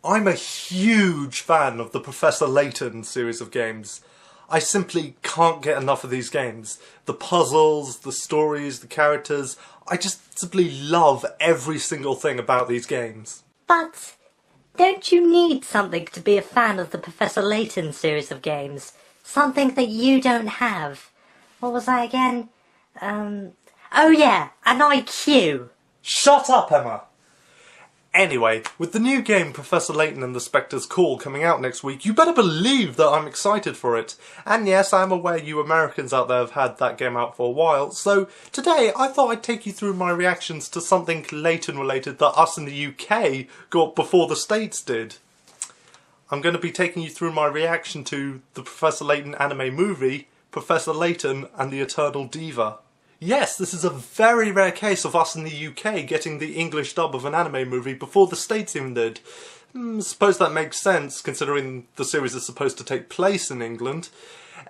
I'm a huge fan of the Professor Layton series of games. I simply can't get enough of these games. The puzzles, the stories, the characters, I just simply love every single thing about these games. But don't you need something to be a fan of the Professor Layton series of games? Something that you don't have. What was I again? Oh yeah, an IQ. Shut up, Emma! Anyway, with the new game Professor Layton and the Spectre's Call coming out next week, you better believe that I'm excited for it. And yes, I'm aware you Americans out there have had that game out for a while, so today I thought I'd take you through my reactions to something Layton related that us in the UK got before the States did. I'm going to be taking you through my reaction to the Professor Layton anime movie, Professor Layton and the Eternal Diva. Yes, this is a very rare case of us in the UK getting the English dub of an anime movie before the States even did. Suppose that makes sense, considering the series is supposed to take place in England.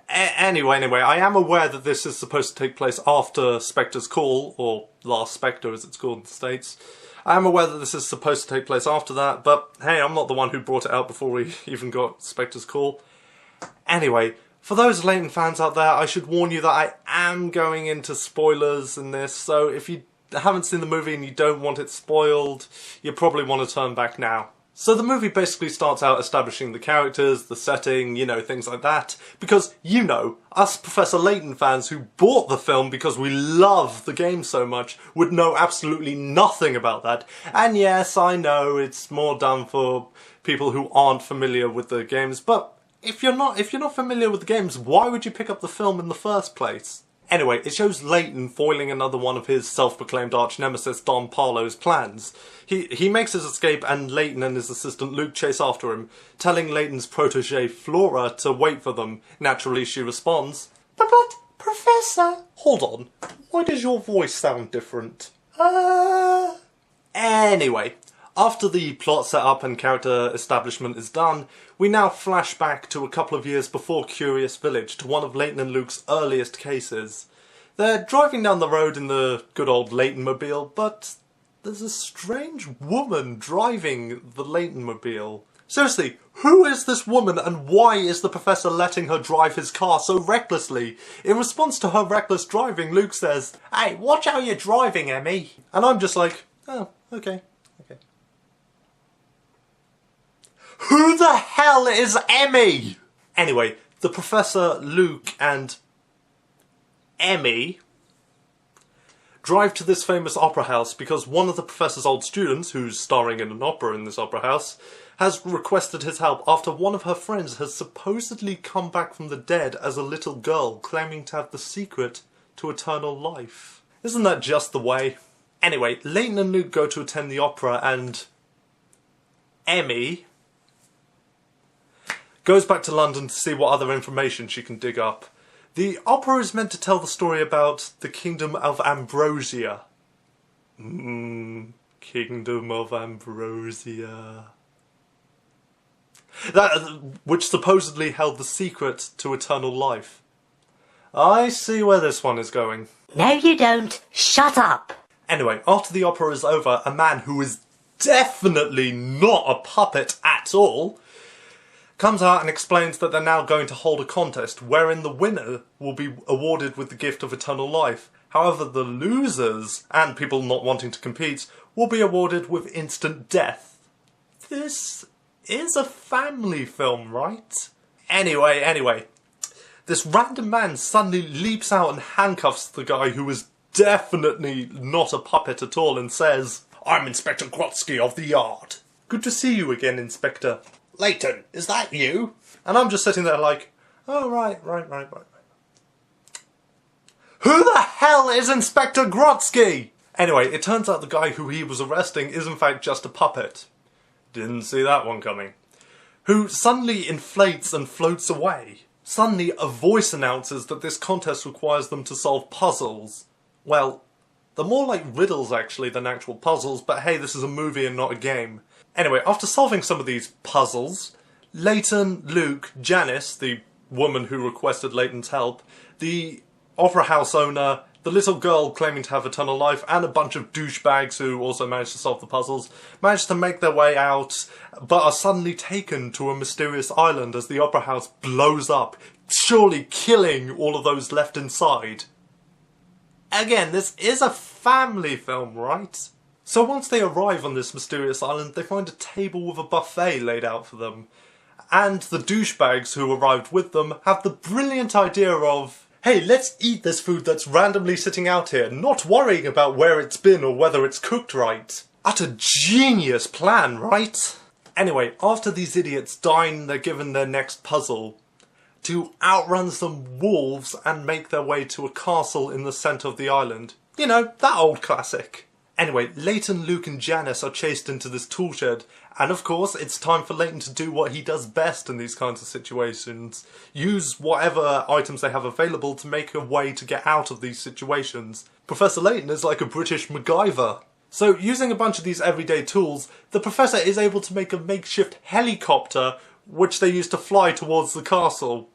Anyway, I am aware that this is supposed to take place after Spectre's Call, or Last Spectre as it's called in the States. I am aware that this is supposed to take place after that, but hey, I'm not the one who brought it out before we even got Spectre's Call. Anyway, for those Layton fans out there, I should warn you that I am going into spoilers in this, so if you haven't seen the movie and you don't want it spoiled, you probably want to turn back now. So the movie basically starts out establishing the characters, the setting, you know, things like that, because, you know, us Professor Layton fans who bought the film because we love the game so much would know absolutely nothing about that. And yes, I know it's more done for people who aren't familiar with the games, but if you're not familiar with the games, why would you pick up the film in the first place? Anyway, it shows Layton foiling another one of his self-proclaimed arch-nemesis Don Parlo's plans. He makes his escape and Layton and his assistant Luke chase after him, telling Layton's protege Flora to wait for them. Naturally, she responds, But, Professor... Hold on, why does your voice sound different? Anyway, after the plot setup and character establishment is done, we now flash back to a couple of years before Curious Village, to one of Layton and Luke's earliest cases. They're driving down the road in the good old Layton-mobile, but there's a strange woman driving the Layton-mobile. Seriously, who is this woman and why is the Professor letting her drive his car so recklessly? In response to her reckless driving, Luke says, Hey, watch how you're driving, Emmy. And I'm just like, oh, okay. Who the hell is Emmy? Anyway, the Professor, Luke and Emmy drive to this famous opera house because one of the Professor's old students, who's starring in an opera in this opera house, has requested his help after one of her friends has supposedly come back from the dead as a little girl claiming to have the secret to eternal life. Isn't that just the way? Anyway, Layton and Luke go to attend the opera and Emmy goes back to London to see what other information she can dig up. The opera is meant to tell the story about the Kingdom of Ambrosia. Kingdom of Ambrosia. Which supposedly held the secret to eternal life. I see where this one is going. No you don't. Shut up. Anyway, after the opera is over, a man who is definitely not a puppet at all comes out and explains that they're now going to hold a contest wherein the winner will be awarded with the gift of eternal life. However, the losers, and people not wanting to compete, will be awarded with instant death. This is a family film, right? Anyway, this random man suddenly leaps out and handcuffs the guy who is definitely not a puppet at all and says, I'm Inspector Grotsky of the Yard. Good to see you again, Inspector. Layton, is that you? And I'm just sitting there like, oh, right. Who the hell is Inspector Grotsky? Anyway, it turns out the guy who he was arresting is in fact just a puppet. Didn't see that one coming. Who suddenly inflates and floats away. Suddenly a voice announces that this contest requires them to solve puzzles. Well, they're more like riddles actually than actual puzzles, but hey, this is a movie and not a game. Anyway, after solving some of these puzzles, Layton, Luke, Janice, the woman who requested Layton's help, the opera house owner, the little girl claiming to have eternal life and a bunch of douchebags who also manage to solve the puzzles manage to make their way out, but are suddenly taken to a mysterious island as the opera house blows up, surely killing all of those left inside. Again, this is a family film, right? So once they arrive on this mysterious island, they find a table with a buffet laid out for them. And the douchebags who arrived with them have the brilliant idea of, hey, let's eat this food that's randomly sitting out here, not worrying about where it's been or whether it's cooked right. Utter genius plan, right? Anyway, after these idiots dine, they're given their next puzzle to outrun some wolves and make their way to a castle in the centre of the island. You know, that old classic. Anyway, Layton, Luke and Janice are chased into this tool shed, and of course it's time for Layton to do what he does best in these kinds of situations. Use whatever items they have available to make a way to get out of these situations. Professor Layton is like a British MacGyver. So using a bunch of these everyday tools, the Professor is able to make a makeshift helicopter which they use to fly towards the castle.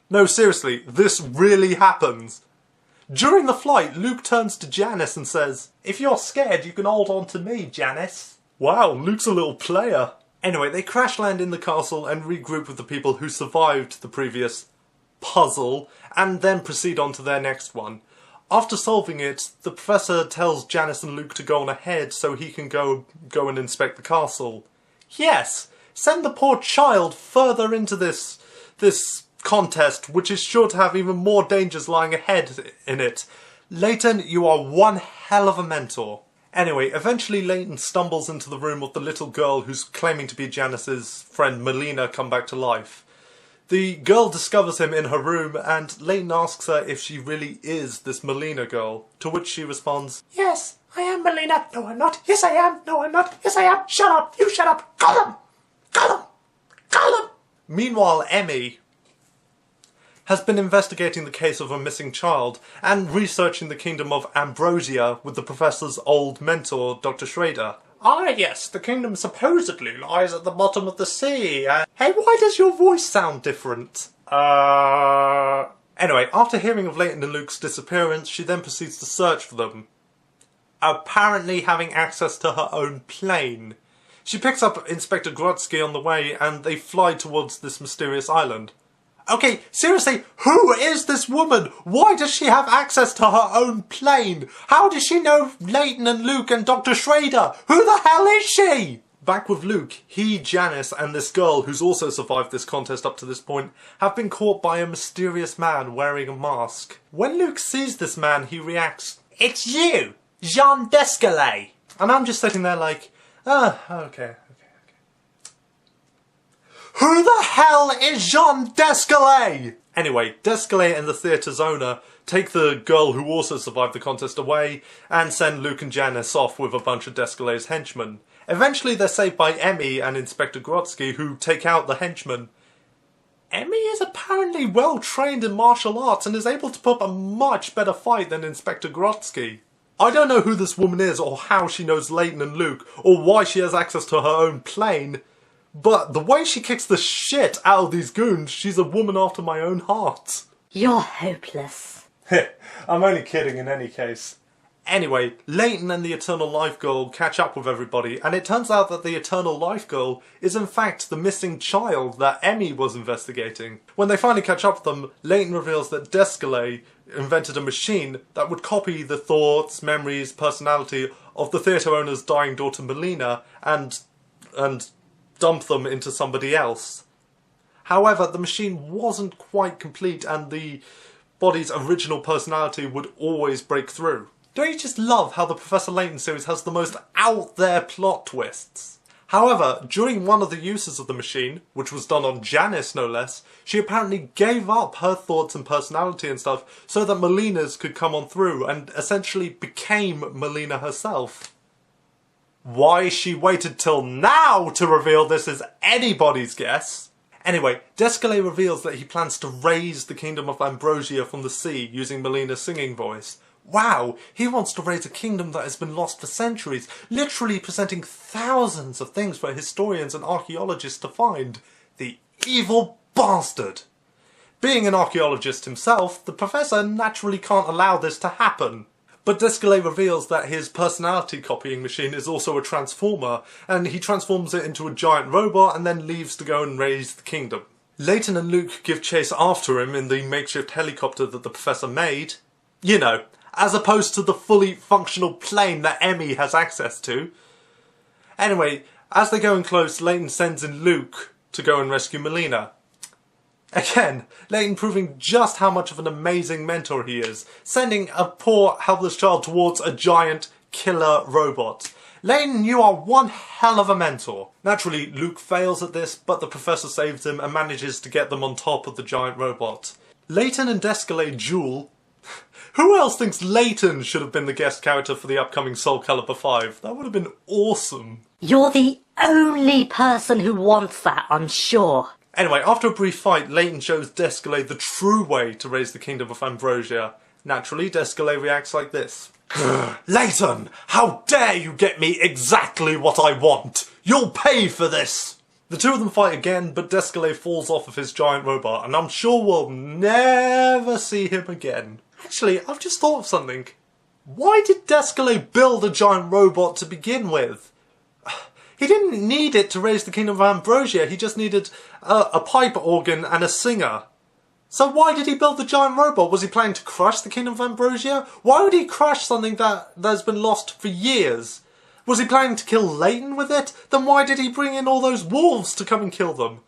No, seriously, this really happens. During the flight, Luke turns to Janice and says, "If you're scared, you can hold on to me, Janice." Wow, Luke's a little player. Anyway, they crash land in the castle and regroup with the people who survived the previous puzzle, and then proceed on to their next one. After solving it, the Professor tells Janice and Luke to go on ahead so he can go and inspect the castle. Yes, send the poor child further into this contest, which is sure to have even more dangers lying ahead in it. Layton, you are one hell of a mentor. Anyway, eventually Layton stumbles into the room of the little girl who's claiming to be Janice's friend Melina come back to life. The girl discovers him in her room and Layton asks her if she really is this Melina girl, to which she responds, "Yes, I am Melina. No, I'm not. Yes, I am. No, I'm not. Yes, I am. Shut up. You shut up. Got him. Got him. Got him." Meanwhile, Emmy has been investigating the case of a missing child and researching the kingdom of Ambrosia with the Professor's old mentor, Dr. Schrader. Ah yes, the kingdom supposedly lies at the bottom of the sea. Hey, why does your voice sound different? Anyway, after hearing of Layton and Luke's disappearance, she then proceeds to search for them, apparently having access to her own plane. She picks up Inspector Grodsky on the way and they fly towards this mysterious island. Okay, seriously, who is this woman? Why does she have access to her own plane? How does she know Layton and Luke and Dr. Schrader? Who the hell is she? Back with Luke, he, Janice and this girl who's also survived this contest up to this point have been caught by a mysterious man wearing a mask. When Luke sees this man, he reacts, "It's you, Jean Descole." And I'm just sitting there like, okay. Who the hell is Jean Descole? Anyway, Descole and the theatre's owner take the girl who also survived the contest away and send Luke and Janice off with a bunch of Descole's henchmen. Eventually they're saved by Emmy and Inspector Grodsky, who take out the henchmen. Emmy is apparently well trained in martial arts and is able to put up a much better fight than Inspector Grodsky. I don't know who this woman is or how she knows Layton and Luke or why she has access to her own plane, but the way she kicks the shit out of these goons, she's a woman after my own heart. You're hopeless. I'm only kidding in any case. Anyway, Layton and the Eternal Life Girl catch up with everybody, and it turns out that the Eternal Life Girl is in fact the missing child that Emmy was investigating. When they finally catch up with them, Layton reveals that Descole invented a machine that would copy the thoughts, memories, personality of the theatre owner's dying daughter Melina and dump them into somebody else. However, the machine wasn't quite complete and the body's original personality would always break through. Don't you just love how the Professor Layton series has the most out there plot twists? However, during one of the uses of the machine, which was done on Janice no less, she apparently gave up her thoughts and personality and stuff so that Melina's could come on through and essentially became Melina herself. Why she waited till now to reveal this is anybody's guess. Anyway, Descole reveals that he plans to raise the kingdom of Ambrosia from the sea using Melina's singing voice. Wow, he wants to raise a kingdom that has been lost for centuries, literally presenting thousands of things for historians and archaeologists to find. The evil bastard! Being an archaeologist himself, the Professor naturally can't allow this to happen. But Descole reveals that his personality copying machine is also a transformer, and he transforms it into a giant robot and then leaves to go and raise the kingdom. Layton and Luke give chase after him in the makeshift helicopter that the Professor made. You know, as opposed to the fully functional plane that Emmy has access to. Anyway, as they go in close, Layton sends in Luke to go and rescue Melina. Again, Layton proving just how much of an amazing mentor he is, sending a poor, helpless child towards a giant killer robot. Layton, you are one hell of a mentor. Naturally, Luke fails at this, but the Professor saves him and manages to get them on top of the giant robot. Layton and Descole duel. Who else thinks Layton should have been the guest character for the upcoming Soul Calibur 5? That would have been awesome. You're the only person who wants that, I'm sure. Anyway, after a brief fight, Layton shows Descole the true way to raise the Kingdom of Ambrosia. Naturally, Descole reacts like this. Layton, how dare you get me exactly what I want? You'll pay for this! The two of them fight again, but Descole falls off of his giant robot, and I'm sure we'll never see him again. Actually, I've just thought of something. Why did Descole build a giant robot to begin with? He didn't need it to raise the Kingdom of Ambrosia, he just needed a pipe organ and a singer. So why did he build the giant robot? Was he planning to crush the Kingdom of Ambrosia? Why would he crush something that's been lost for years? Was he planning to kill Layton with it? Then why did he bring in all those wolves to come and kill them?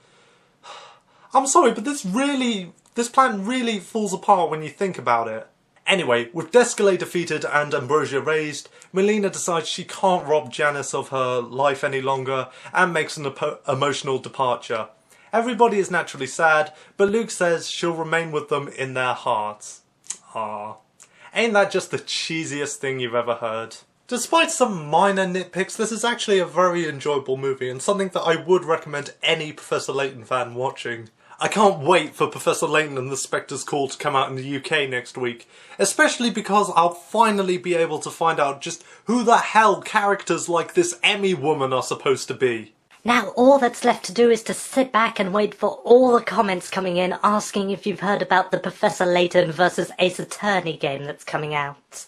I'm sorry, but this plan really falls apart when you think about it. Anyway, with Descole defeated and Ambrosia raised, Melina decides she can't rob Janice of her life any longer and makes an emotional departure. Everybody is naturally sad, but Luke says she'll remain with them in their hearts. Ah, ain't that just the cheesiest thing you've ever heard? Despite some minor nitpicks, this is actually a very enjoyable movie and something that I would recommend any Professor Layton fan watching. I can't wait for Professor Layton and the Spectre's Call to come out in the UK next week, especially because I'll finally be able to find out just who the hell characters like this Emmy woman are supposed to be. Now all that's left to do is to sit back and wait for all the comments coming in asking if you've heard about the Professor Layton vs Ace Attorney game that's coming out.